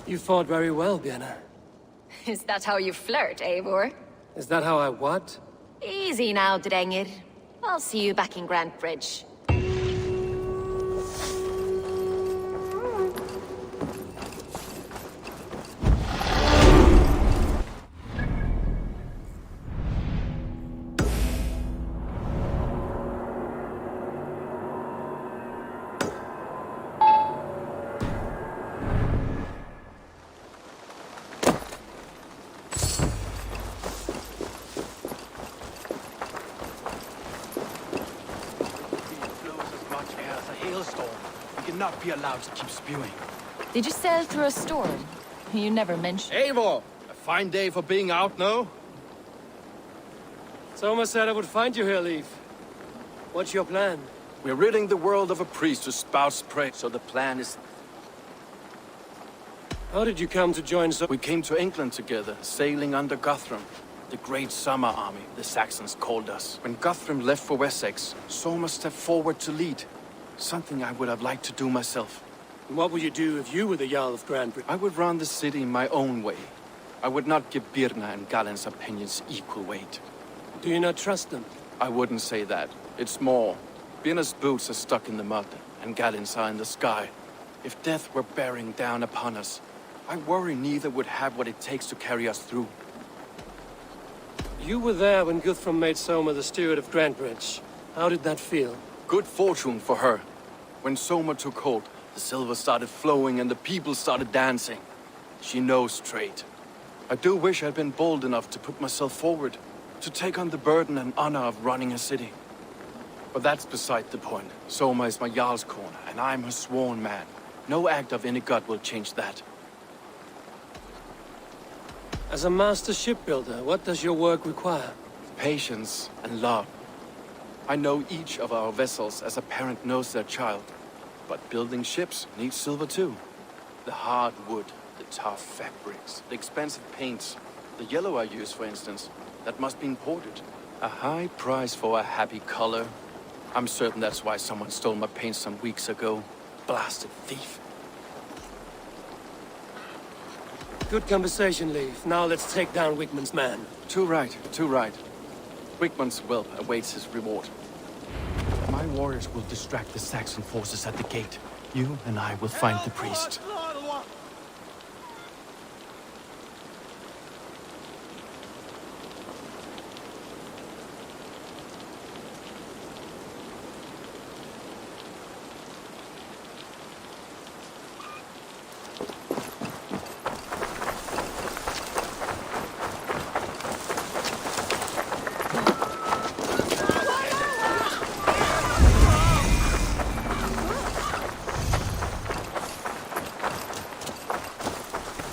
You fought very well, Björna. Is that how you flirt, Eivor? Is that how I what? Easy now, Drengir. I'll see you back in Grand Bridge. Not be allowed to keep spewing. Did you sail through a storm? You never mentioned. Eivor! A fine day for being out, no? Soma said I would find you here, Leif. What's your plan? We're ridding the world of a priest who spouts praise, so the plan is... How did you come to join We came to England together, sailing under Guthrum. The great summer army, the Saxons called us. When Guthrum left for Wessex, Soma stepped forward to lead. Something I would have liked to do myself. What would you do if you were the Jarl of Grand Bridge? I would run the city my own way. I would not give Birna and Galen's opinions equal weight. Do you not trust them? I wouldn't say that. It's more. Birna's boots are stuck in the mud, and Galen's are in the sky. If death were bearing down upon us, I worry neither would have what it takes to carry us through. You were there when Guthrum made Soma the steward of Grand Bridge. How did that feel? Good fortune for her. When Soma took hold, the silver started flowing and the people started dancing. She knows trade. I do wish I'd been bold enough to put myself forward, to take on the burden and honor of running a city. But that's beside the point. Soma is my Jarl's corner, and I'm her sworn man. No act of any god will change that. As a master shipbuilder, what does your work require? Patience and love. I know each of our vessels as a parent knows their child. But building ships needs silver too. The hard wood, the tough fabrics, the expensive paints. The yellow I use, for instance, that must be imported. A high price for a happy color. I'm certain that's why someone stole my paint some weeks ago. Blasted thief. Good conversation, Leif. Now let's take down Wigmund's man. Too right, too right. Wigmund's whelp awaits his reward. My warriors will distract the Saxon forces at the gate. You and I will find the priest.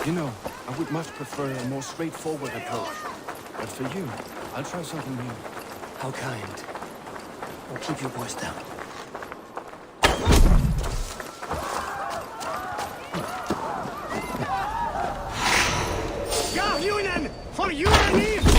You know, I would much prefer a more straightforward approach. But for you, I'll try something new. How kind. Well, keep your voice down. Ja, Junen! For you and me!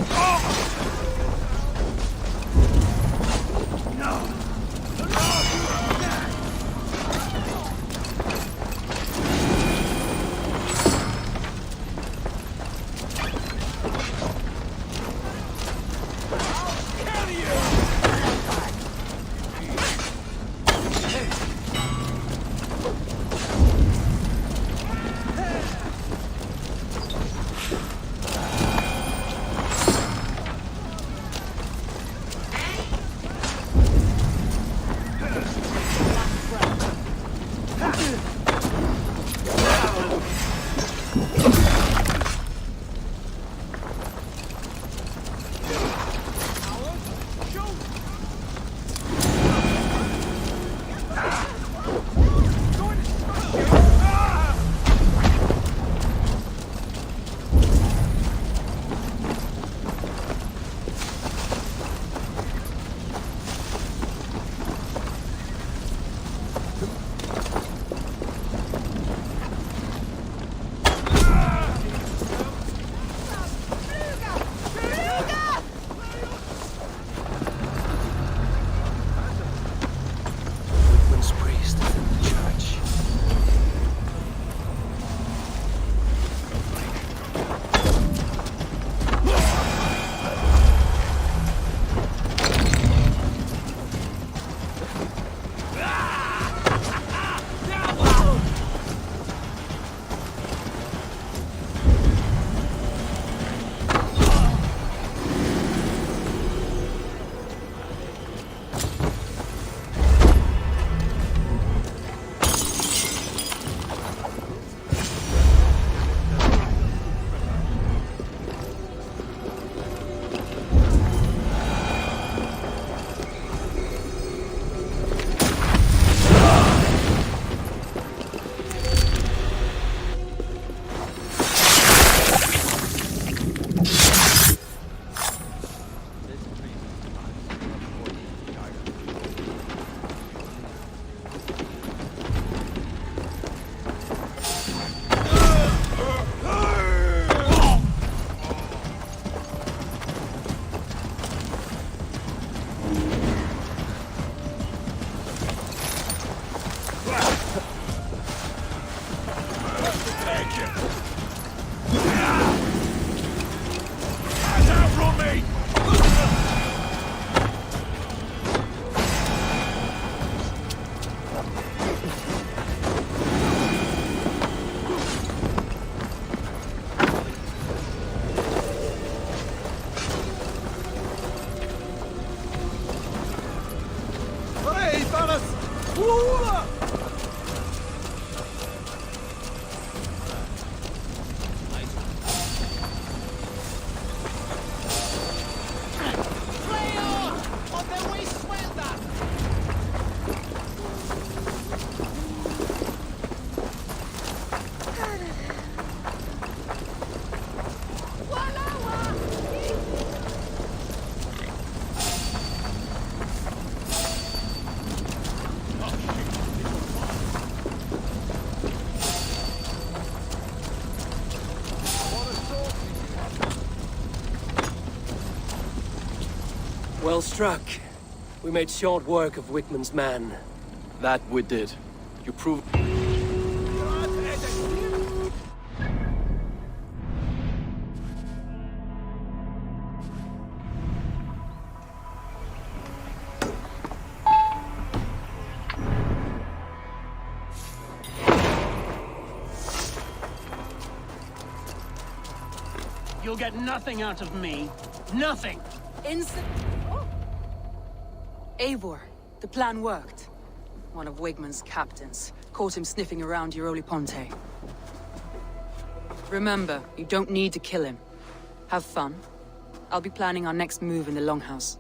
Oh! Outrun me! Hey, Thanos! Woo! Well struck. We made short work of Wickman's man. That we did. You proved... You'll get nothing out of me. Nothing! Eivor, the plan worked. One of Wigman's captains caught him sniffing around Euroli Ponte. Remember, you don't need to kill him. Have fun. I'll be planning our next move in the Longhouse.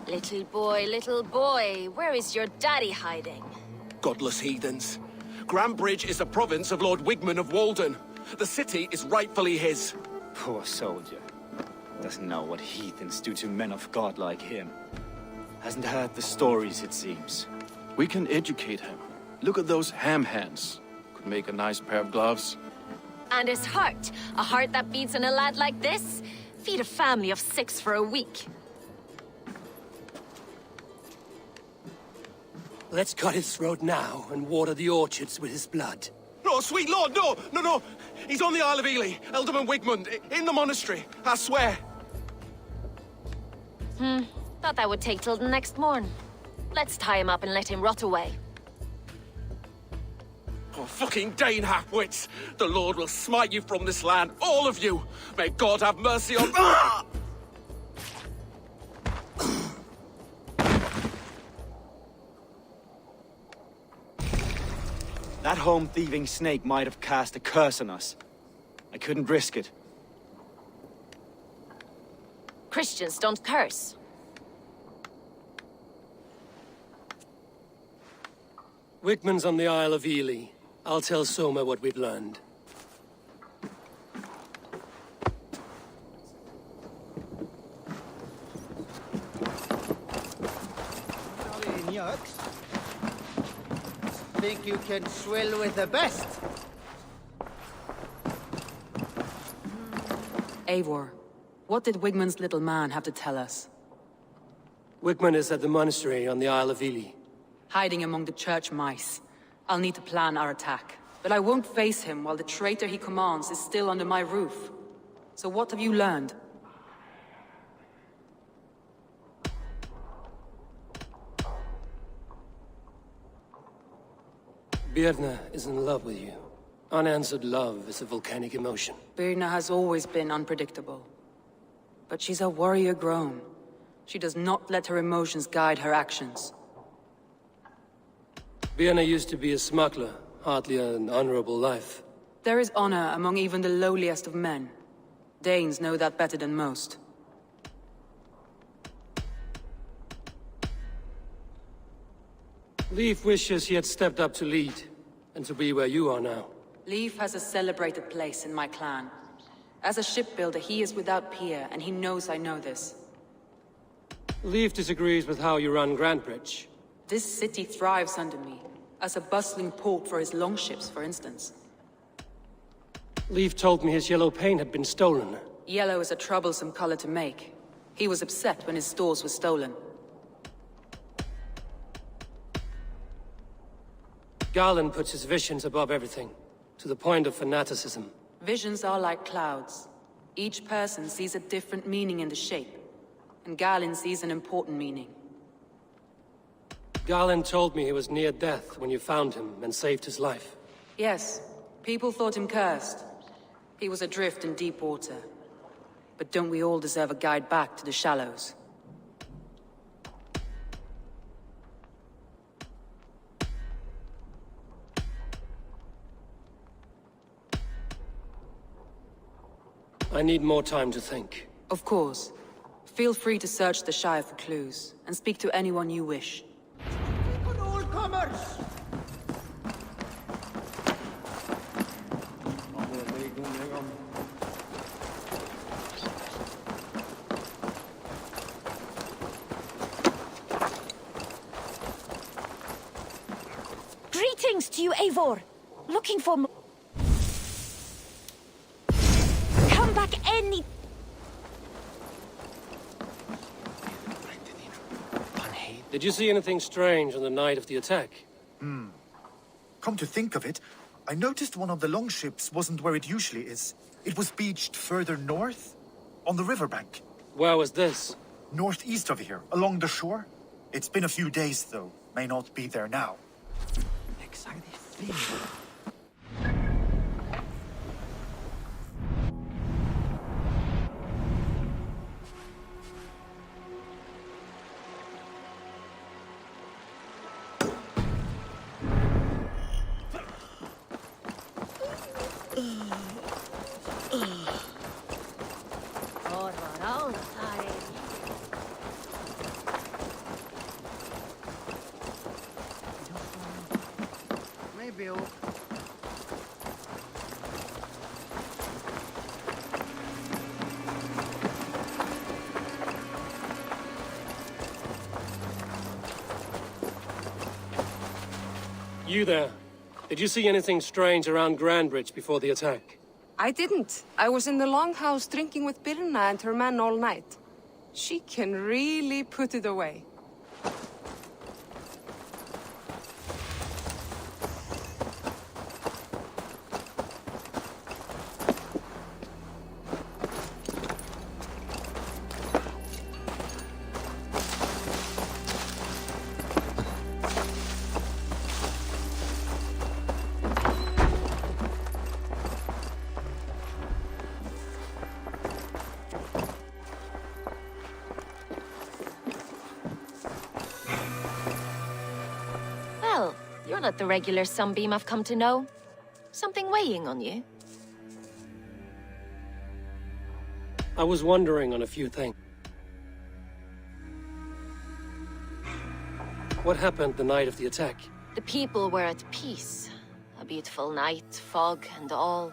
Little boy, where is your daddy hiding? Godless heathens. Grantbridge is a province of Lord Wigman of Walden. The city is rightfully his. Poor soldier. Doesn't know what heathens do to men of God like him. Hasn't heard the stories, it seems. We can educate him. Look at those ham hands. Could make a nice pair of gloves. And his heart. A heart that beats on a lad like this? Feed a family of 6 for a week. Let's cut his throat now and water the orchards with his blood. No, sweet lord, no, no, no. He's on the Isle of Ely, Ealdorman Wigmund, in the monastery, I swear. Thought that would take till the next morn. Let's tie him up and let him rot away. Oh, fucking Dane half-wits. The Lord will smite you from this land, all of you. May God have mercy on... Ah! That home-thieving snake might have cast a curse on us. I couldn't risk it. Christians don't curse. Wickman's on the Isle of Ely. I'll tell Soma what we've learned. Think you can swill with the best? Eivor, what did Wigman's little man have to tell us? Wickman is at the monastery on the Isle of Ely. Hiding among the church mice. I'll need to plan our attack. But I won't face him while the traitor he commands is still under my roof. So what have you learned? Birna is in love with you. Unanswered love is a volcanic emotion. Birna has always been unpredictable. But she's a warrior grown. She does not let her emotions guide her actions. Birna used to be a smuggler, hardly an honorable life. There is honor among even the lowliest of men. Danes know that better than most. Leif wishes he had stepped up to lead, and to be where you are now. Leif has a celebrated place in my clan. As a shipbuilder, he is without peer, and he knows I know this. Leif disagrees with how you run Grantbridge. This city thrives under me, as a bustling port for his longships, for instance. Leif told me his yellow paint had been stolen. Yellow is a troublesome color to make. He was upset when his stores were stolen. Garland puts his visions above everything, to the point of fanaticism. Visions are like clouds. Each person sees a different meaning in the shape, and Galen sees an important meaning. Garland told me he was near death when you found him and saved his life. Yes, people thought him cursed. He was adrift in deep water. But don't we all deserve a guide back to the shallows? I need more time to think. Of course. Feel free to search the Shire for clues, and speak to anyone you wish. On all comers! Greetings to you, Eivor! Looking for... Come back any... Did you see anything strange on the night of the attack? Come to think of it, I noticed one of the longships wasn't where it usually is. It was beached further north, on the riverbank. Where was this? Northeast of here, along the shore. It's been a few days, though. May not be there now. Maybe. You there. Did you see anything strange around Grandbridge before the attack? I didn't. I was in the longhouse drinking with Birna and her men all night. She can really put it away. Well, you're not the regular Sunbeam I've come to know. Something weighing on you? I was wondering on a few things. What happened the night of the attack? The people were at peace. A beautiful night, fog and all.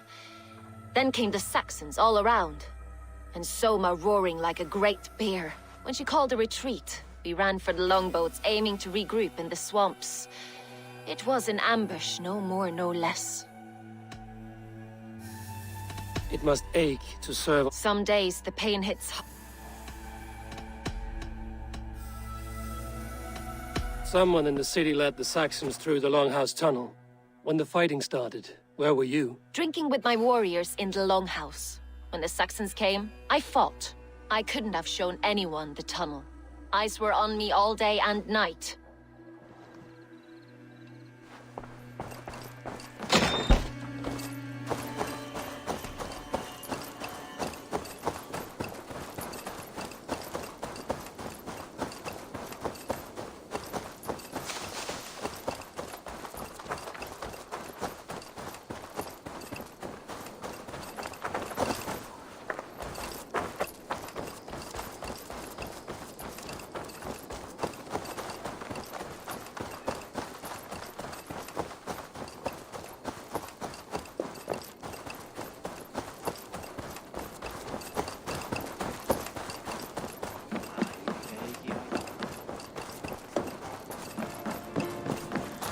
Then came the Saxons all around. And Soma roaring like a great bear. When she called a retreat, we ran for the longboats, aiming to regroup in the swamps. It was an ambush, no more, no less. It must ache to serve. Some days the pain hits. Someone in the city led the Saxons through the Longhouse Tunnel. When the fighting started, where were you? Drinking with my warriors in the Longhouse. When the Saxons came, I fought. I couldn't have shown anyone the tunnel. Eyes were on me all day and night.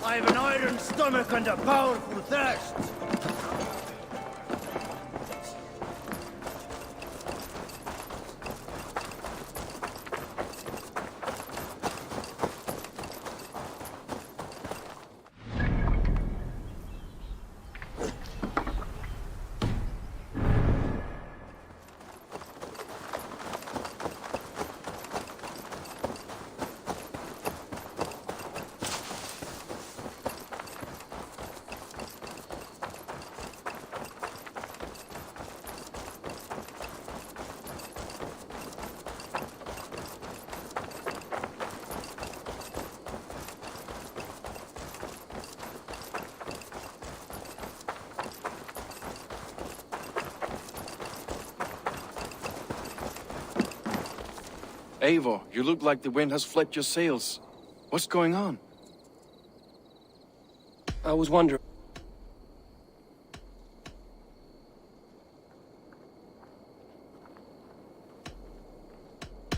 I have an iron stomach and a powerful thirst. Eivor, you look like the wind has flecked your sails. What's going on? I was wondering.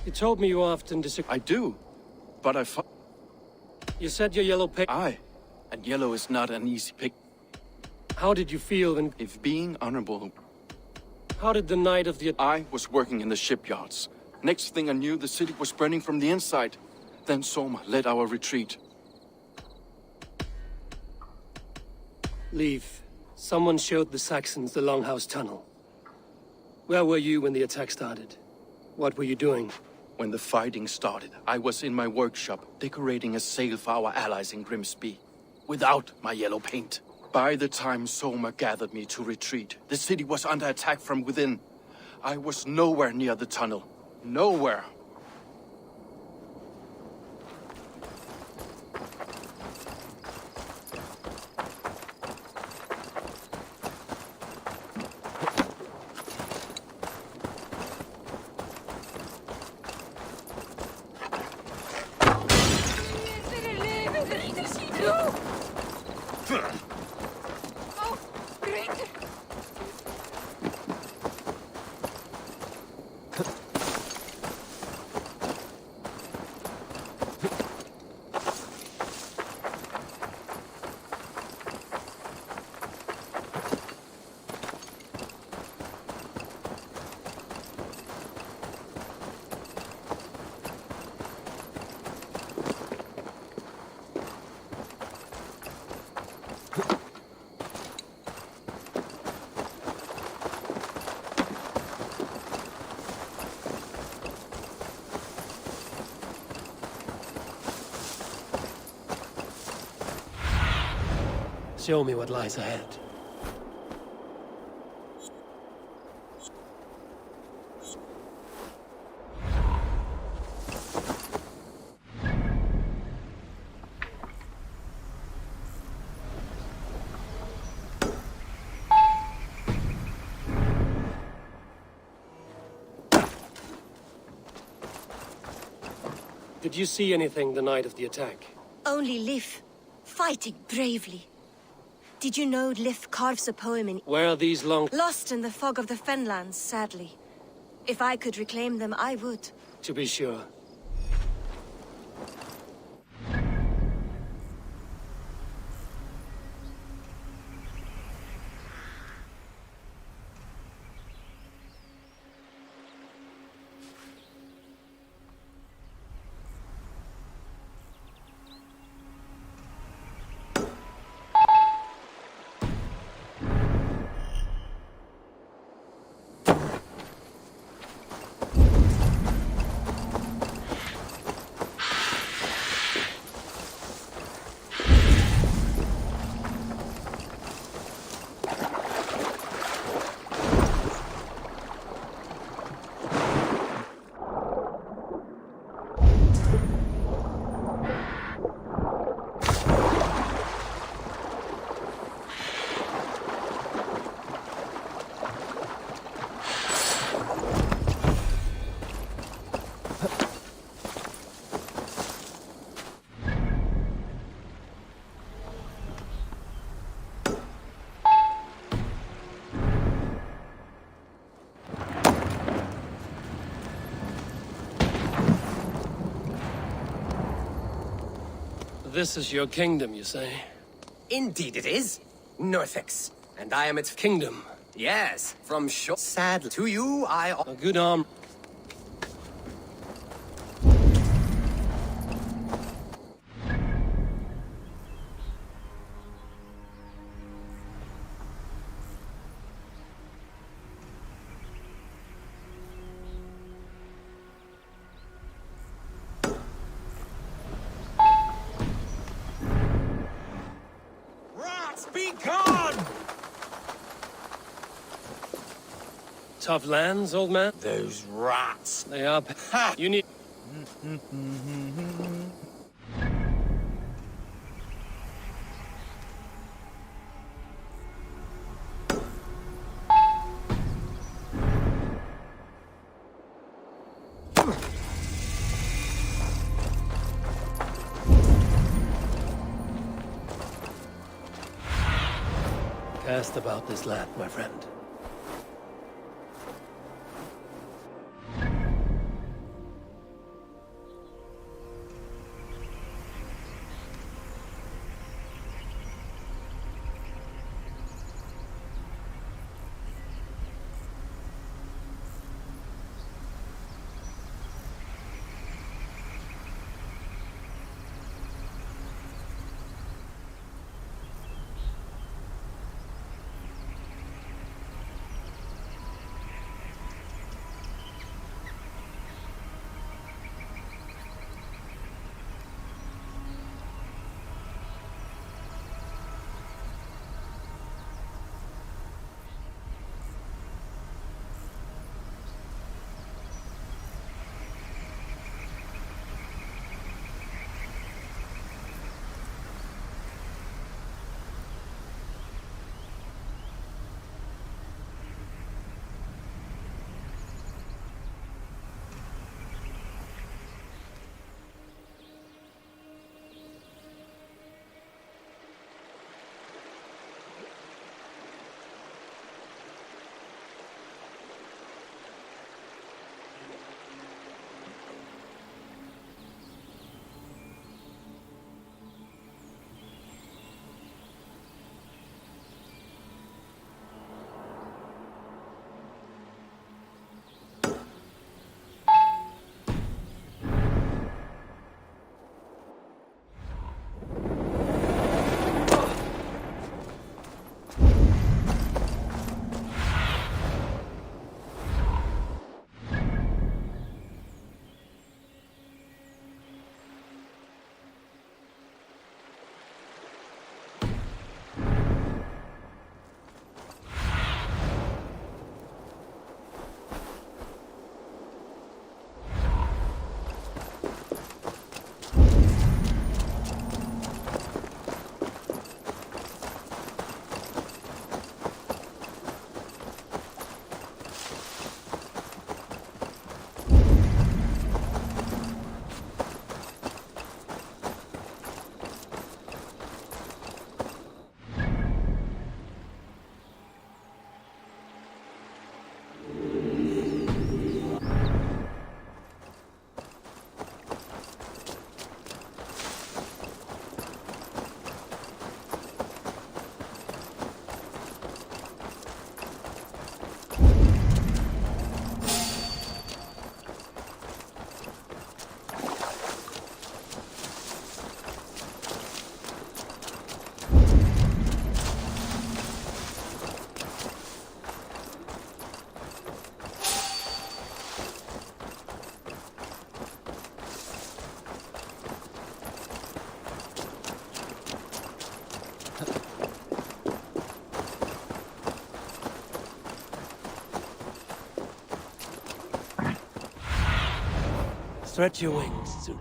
You told me you often disagree. I do, but You said your yellow paint. Aye, and yellow is not an easy pick. How did you feel when... If being honorable... How did the night of the... I was working in the shipyards. Next thing I knew, the city was burning from the inside. Then Soma led our retreat. Leave. Someone showed the Saxons the Longhouse Tunnel. Where were you when the attack started? What were you doing? When the fighting started, I was in my workshop, decorating a sail for our allies in Grimsby. Without my yellow paint. By the time Soma gathered me to retreat, the city was under attack from within. I was nowhere near the tunnel. Nowhere. Show me what lies ahead. Did you see anything the night of the attack? Only Lif, fighting bravely. Did you know Lif carves a poem in... Where are these long... Lost in the fog of the Fenlands, sadly. If I could reclaim them, I would. To be sure. This is your kingdom, you say? Indeed it is. Northix. And I am its... Kingdom? Yes, from shore... Sadly, to you I... A good arm... Be gone! Tough lands, old man? Those rats. They are... Ha! You need... Cast about this land, my friend. Stretch your wings, Zulu.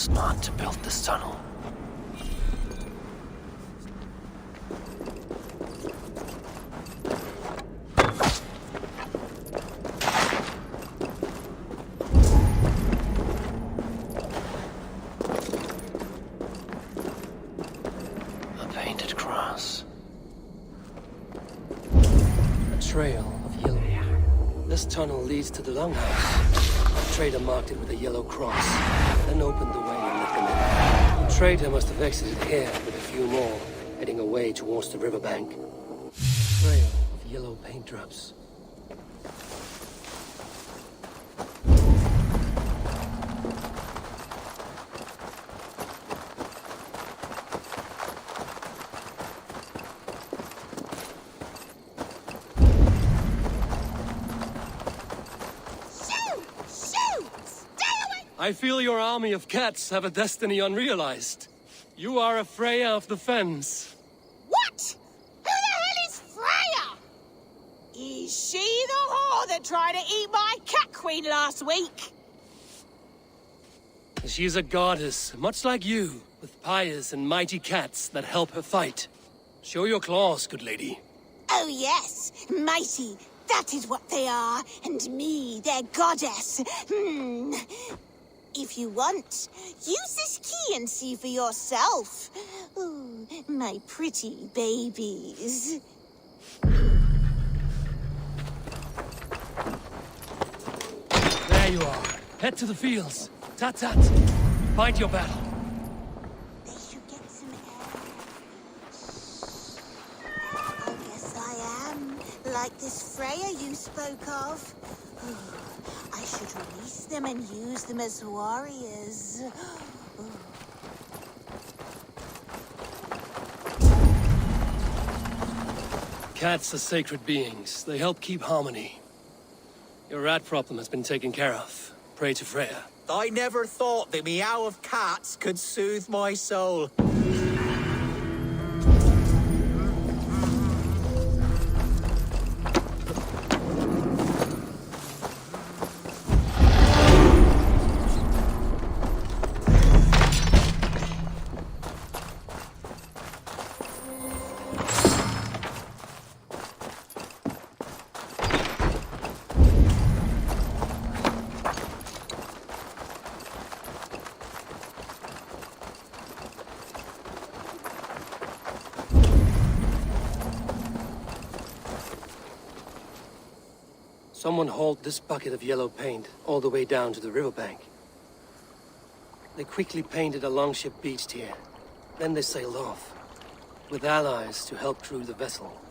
smart to build this tunnel. A painted cross. A trail of yellow. This tunnel leads to the longhouse. The trader marked it with a yellow cross, then opened the way and let them in. The trader must have exited here with a few more, heading away towards the riverbank. Trail of yellow paint drops. I feel your army of cats have a destiny unrealized. You are a Freya of the Fens. What? Who the hell is Freya? Is she the whore that tried to eat my cat queen last week? She's a goddess, much like you, with pious and mighty cats that help her fight. Show your claws, good lady. Oh yes, mighty. That is what they are. And me, their goddess. If you want, use this key and see for yourself. Ooh, my pretty babies. There you are. Head to the fields. Tat-tat. Fight your battle. They should get some air. I guess I am. Like this Freya you spoke of. I should release them and use them as warriors. Cats are sacred beings. They help keep harmony. Your rat problem has been taken care of. Pray to Freya. I never thought the meow of cats could soothe my soul. Someone hauled this bucket of yellow paint all the way down to the riverbank. They quickly painted a longship beached here. Then they sailed off, with allies to help crew the vessel.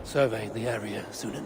Survey the area, Sunan.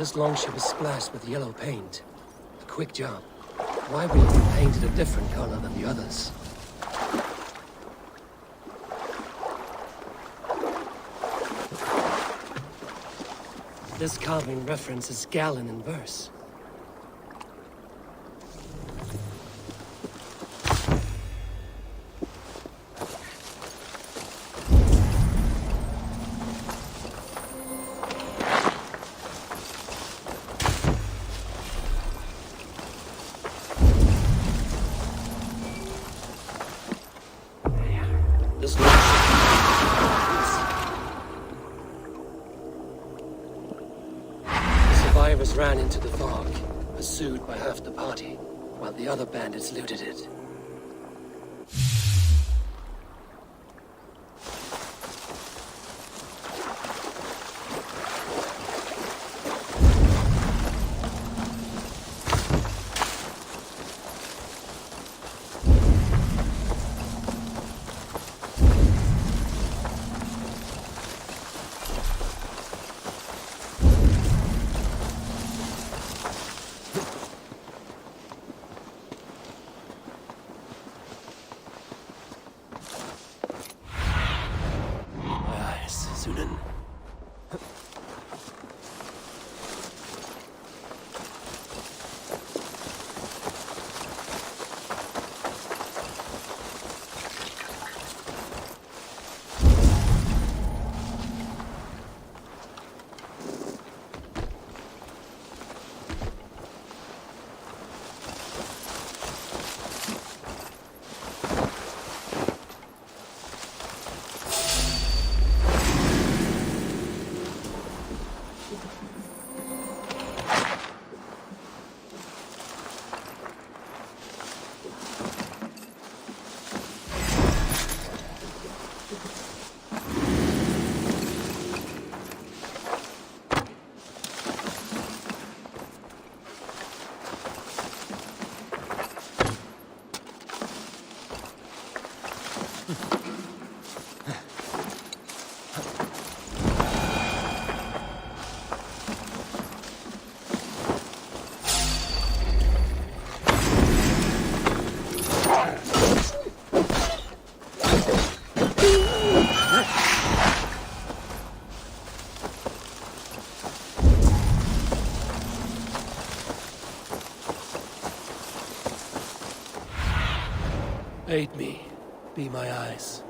This longship is splashed with yellow paint. A quick job. Why would it be painted a different color than the others? This carving references gallon in verse. This survivors ran into the fog, pursued by half the party, while the other bandits looted it. Sunan. Aid me. Be my eyes.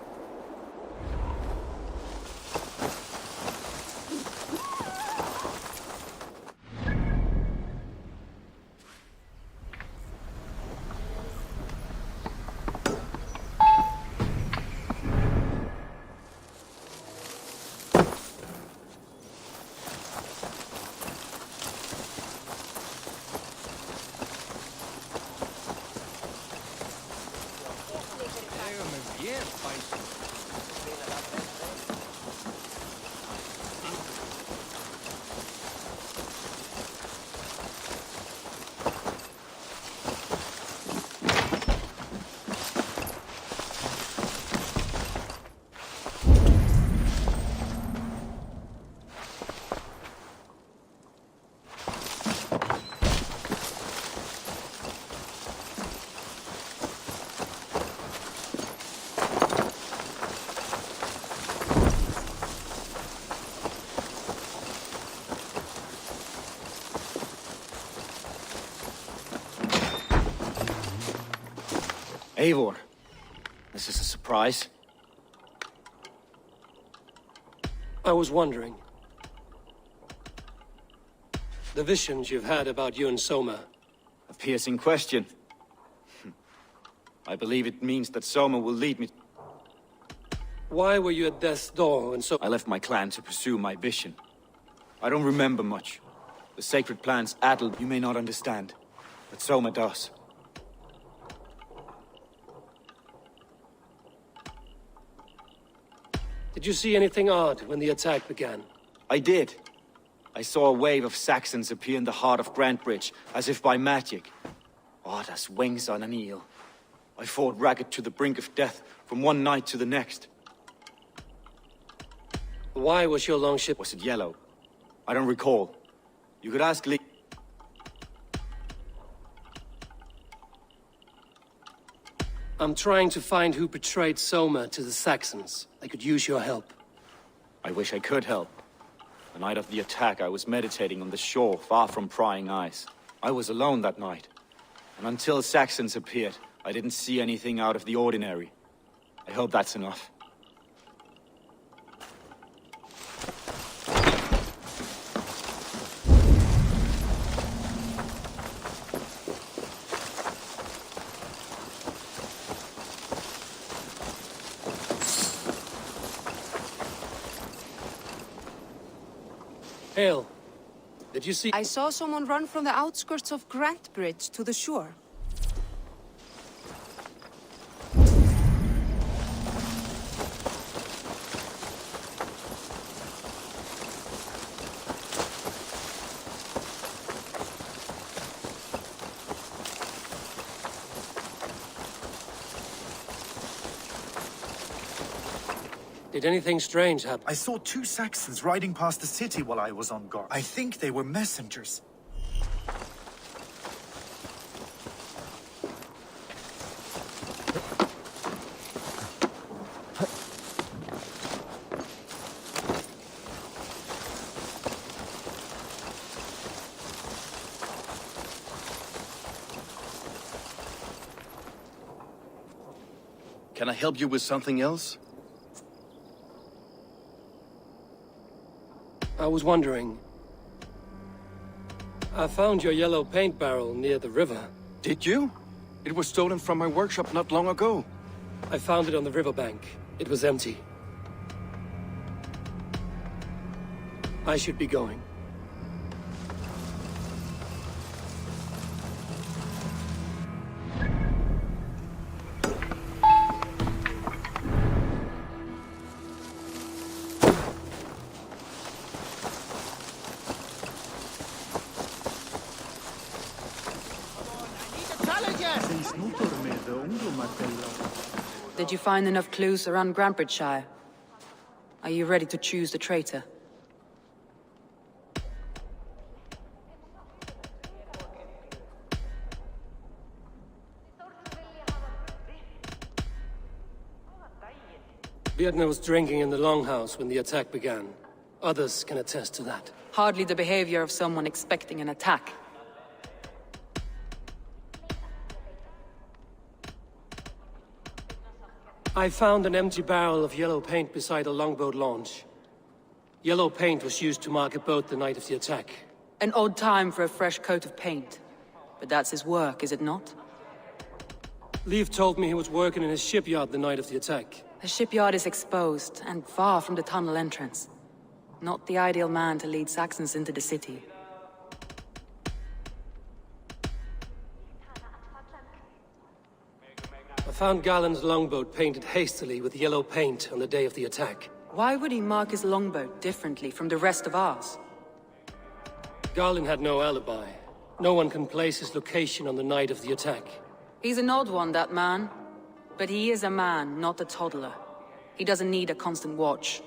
Eivor, this is a surprise. I was wondering. The visions you've had about you and Soma. A piercing question. I believe it means that Soma will lead me. Why were you at death's door when I left my clan to pursue my vision. I don't remember much. The sacred plans Adel you may not understand, but Soma does. Did you see anything odd when the attack began? I did. I saw a wave of Saxons appear in the heart of Grantbridge, as if by magic. Odd as wings on an eel. I fought ragged to the brink of death from one night to the next. Why was your longship... Was it yellow? I don't recall. You could ask Lee. I'm trying to find who betrayed Soma to the Saxons. I could use your help. I wish I could help. The night of the attack, I was meditating on the shore, far from prying eyes. I was alone that night. And until Saxons appeared, I didn't see anything out of the ordinary. I hope that's enough. Hale, did you see— I saw someone run from the outskirts of Grant Bridge to the shore. Did anything strange happen? I saw 2 Saxons riding past the city while I was on guard. I think they were messengers. Can I help you with something else? I was wondering. I found your yellow paint barrel near the river. Did you? It was stolen from my workshop not long ago. I found it on the riverbank. It was empty. I should be going. Did you find enough clues around Grantbridgeshire? Are you ready to choose the traitor? Vietna was drinking in the longhouse when the attack began. Others can attest to that. Hardly the behavior of someone expecting an attack. I found an empty barrel of yellow paint beside a longboat launch. Yellow paint was used to mark a boat the night of the attack. An odd time for a fresh coat of paint. But that's his work, is it not? Leif told me he was working in his shipyard the night of the attack. The shipyard is exposed, and far from the tunnel entrance. Not the ideal man to lead Saxons into the city. I found Galen's longboat painted hastily with yellow paint on the day of the attack. Why would he mark his longboat differently from the rest of ours? Galen had no alibi. No one can place his location on the night of the attack. He's an odd one, that man. But he is a man, not a toddler. He doesn't need a constant watch.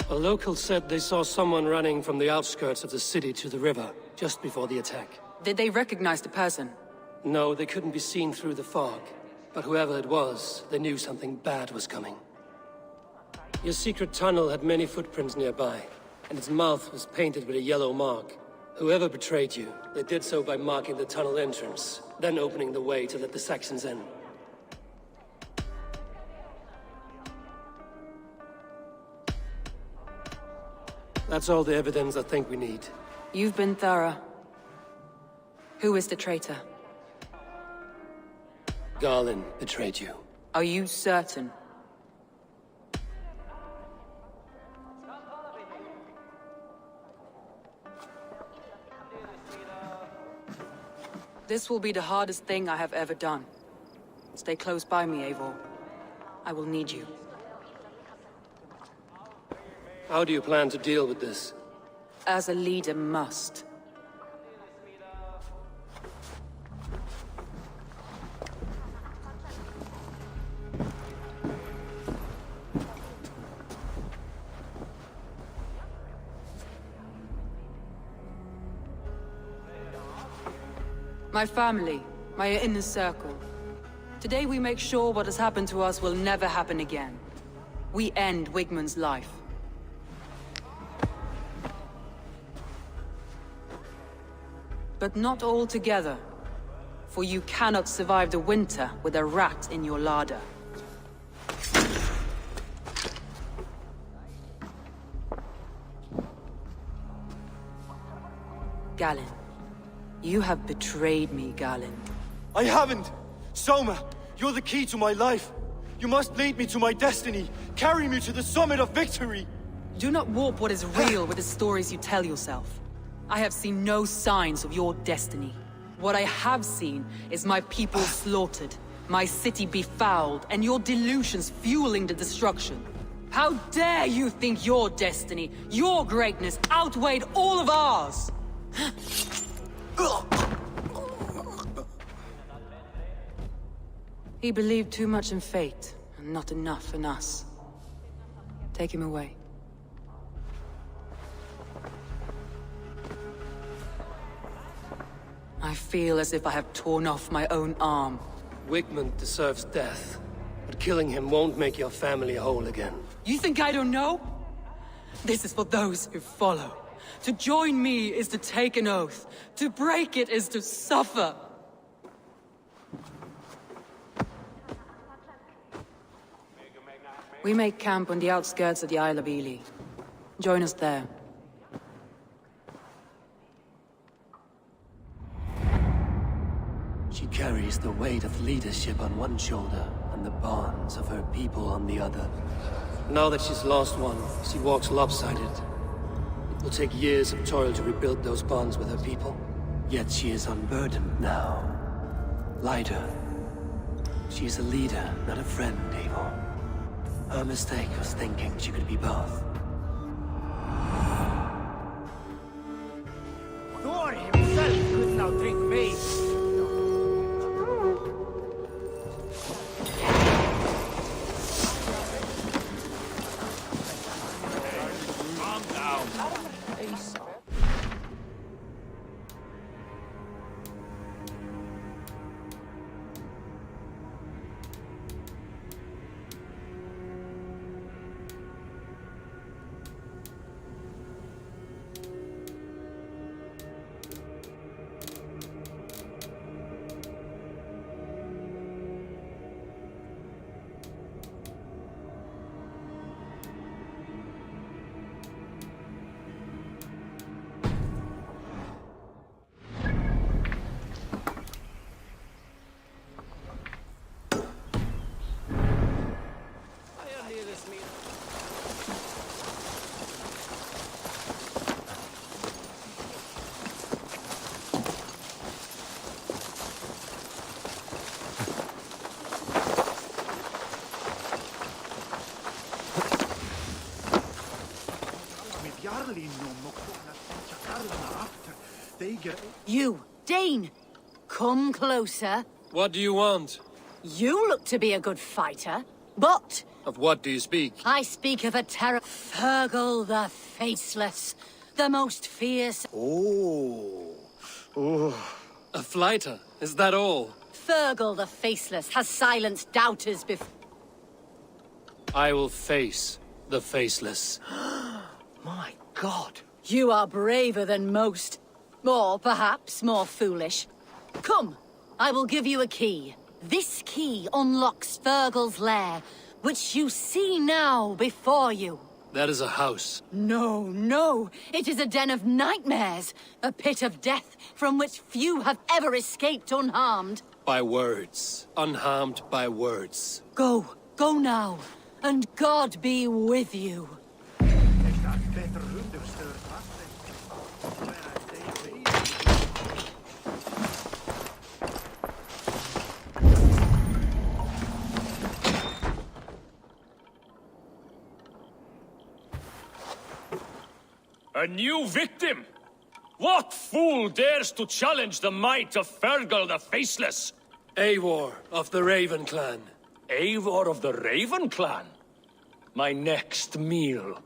A local said they saw someone running from the outskirts of the city to the river, just before the attack. Did they recognize the person? No, they couldn't be seen through the fog. But whoever it was, they knew something bad was coming. Your secret tunnel had many footprints nearby, and its mouth was painted with a yellow mark. Whoever betrayed you, they did so by marking the tunnel entrance, then opening the way to let the Saxons in. That's all the evidence I think we need. You've been thorough. Who is the traitor? Galen betrayed you. Are you certain? This will be the hardest thing I have ever done. Stay close by me, Eivor. I will need you. How do you plan to deal with this? As a leader must. My family, my inner circle. Today we make sure what has happened to us will never happen again. We end Wigmund's life. But not all together. For you cannot survive the winter with a rat in your larder. Galen. You have betrayed me, Galen. I haven't! Soma, you're the key to my life. You must lead me to my destiny. Carry me to the summit of victory. Do not warp what is real with the stories you tell yourself. I have seen no signs of your destiny. What I have seen is my people slaughtered, my city befouled, and your delusions fueling the destruction. How dare you think your destiny, your greatness, outweighed all of ours? He believed too much in fate, and not enough in us. Take him away. I feel as if I have torn off my own arm. Wigmund deserves death, but killing him won't make your family whole again. You think I don't know? This is for those who follow. To join me is to take an oath. To break it is to suffer. We make camp on the outskirts of the Isle of Ely. Join us there. She carries the weight of leadership on one shoulder and the bonds of her people on the other. Now that she's lost one, she walks lopsided. It will take years of toil to rebuild those bonds with her people. Yet she is unburdened now. Lighter. She is a leader, not a friend, Eivor. Her mistake was thinking she could be both. Thor himself could not drink me. Calm down. You, Dane! Come closer. What do you want? You look to be a good fighter, but... Of what do you speak? I speak of a terror... Fergal the Faceless, the most fierce... Oh. A flighter, is that all? Fergal the Faceless has silenced doubters before... I will face the Faceless. My God. You are braver than most. Or perhaps more foolish. Come, I will give you a key. This key unlocks Fergal's lair, which you see now before you. That is a house. No, no. It is a den of nightmares. A pit of death from which few have ever escaped unharmed. By words. Unharmed by words. Go. Go now. And God be with you. A new victim? What fool dares to challenge the might of Fergal the Faceless? Eivor of the Raven Clan. Eivor of the Raven Clan? My next meal.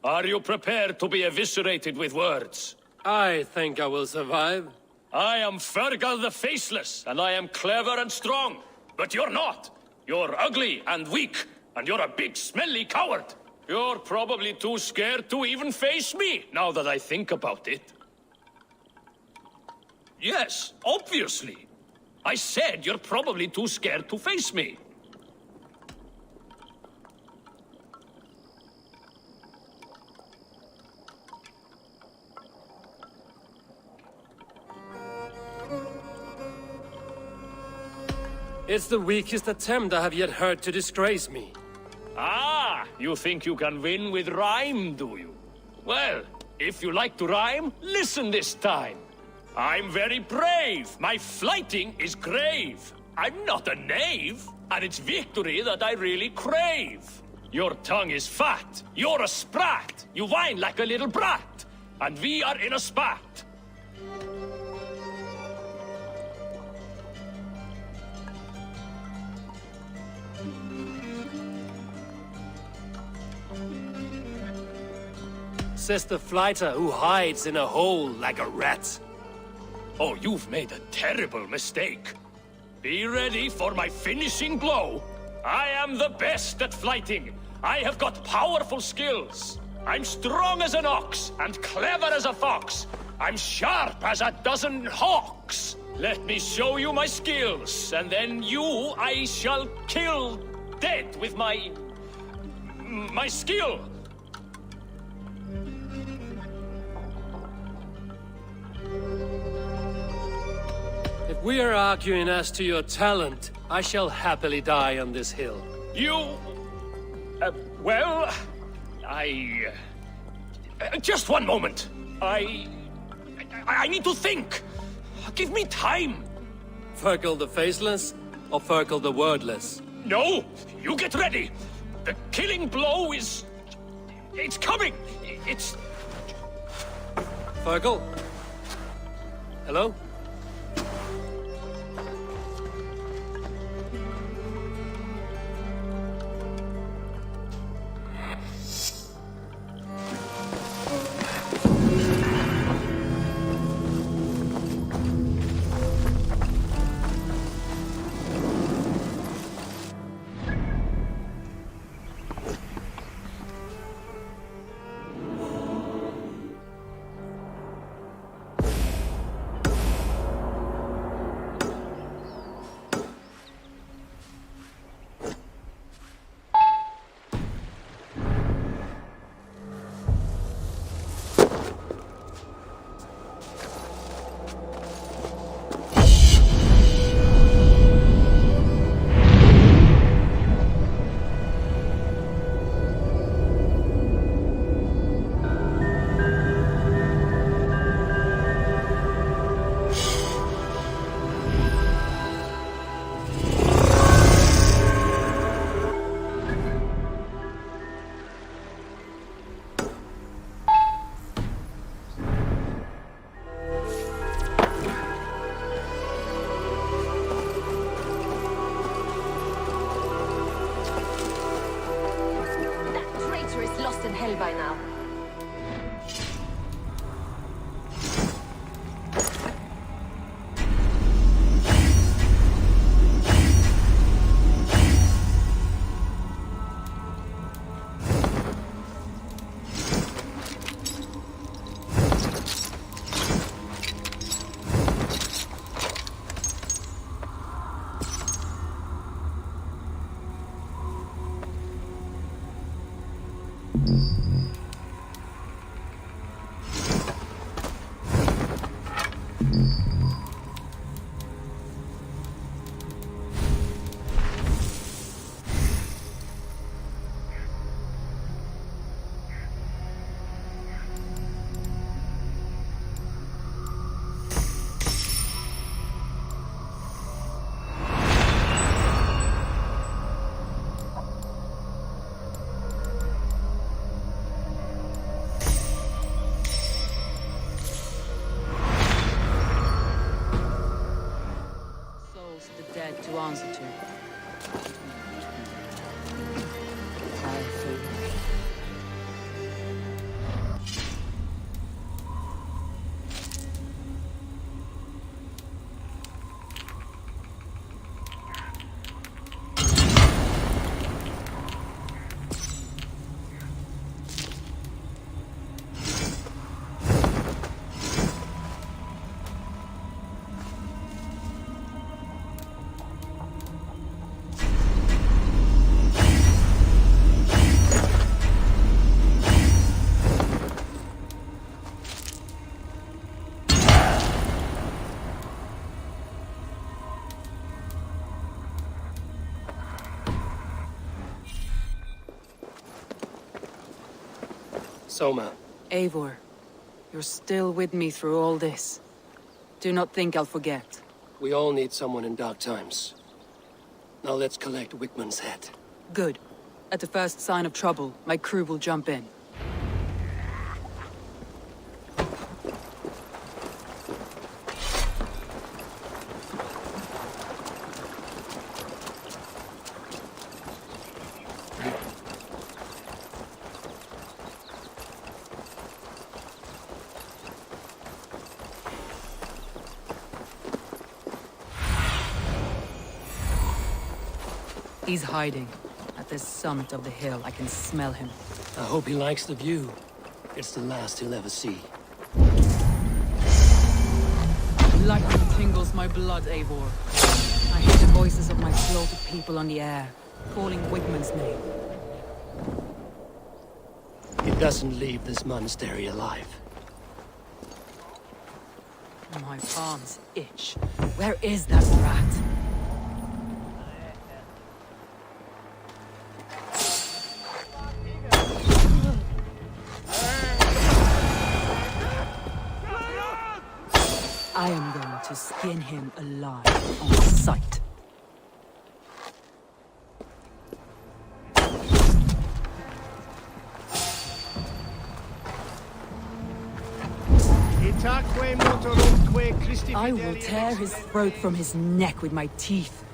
Are you prepared to be eviscerated with words? I think I will survive. I am Fergal the Faceless, and I am clever and strong. But you're not. You're ugly and weak, and you're a big, smelly coward. You're probably too scared to even face me, now that I think about it. Yes, obviously. I said you're probably too scared to face me. It's the weakest attempt I have yet heard to disgrace me. Ah, you think you can win with rhyme, do you? Well, if you like to rhyme, listen this time. I'm very brave. My flighting is grave. I'm not a knave, and it's victory that I really crave. Your tongue is fat. You're a sprat. You whine like a little brat. And we are in a spat. Says the flighter who hides in a hole like a rat. Oh, you've made a terrible mistake. Be ready for my finishing blow. I am the best at flighting. I have got powerful skills. I'm strong as an ox and clever as a fox. I'm sharp as a dozen hawks. Let me show you my skills, and then you I shall kill dead with my skill. If we are arguing as to your talent, I shall happily die on this hill. You... well... just one moment. I need to think. Give me time. Fergal the Faceless or Fergal the Wordless? No! You get ready! The killing blow is... it's coming! It's... Fergal? Hello? By now. To answer to. Soma. Eivor, you're still with me through all this. Do not think I'll forget. We all need someone in dark times. Now let's collect Wickman's head. Good. At the first sign of trouble, my crew will jump in. He's hiding. At the summit of the hill, I can smell him. I hope he likes the view. It's the last he'll ever see. Lightning tingles my blood, Eivor. I hear the voices of my slaughtered people on the air, calling Wigman's name. He doesn't leave this monastery alive. My palms itch. Where is that rat? I am going to skin him alive on sight. I will tear his throat from his neck with my teeth.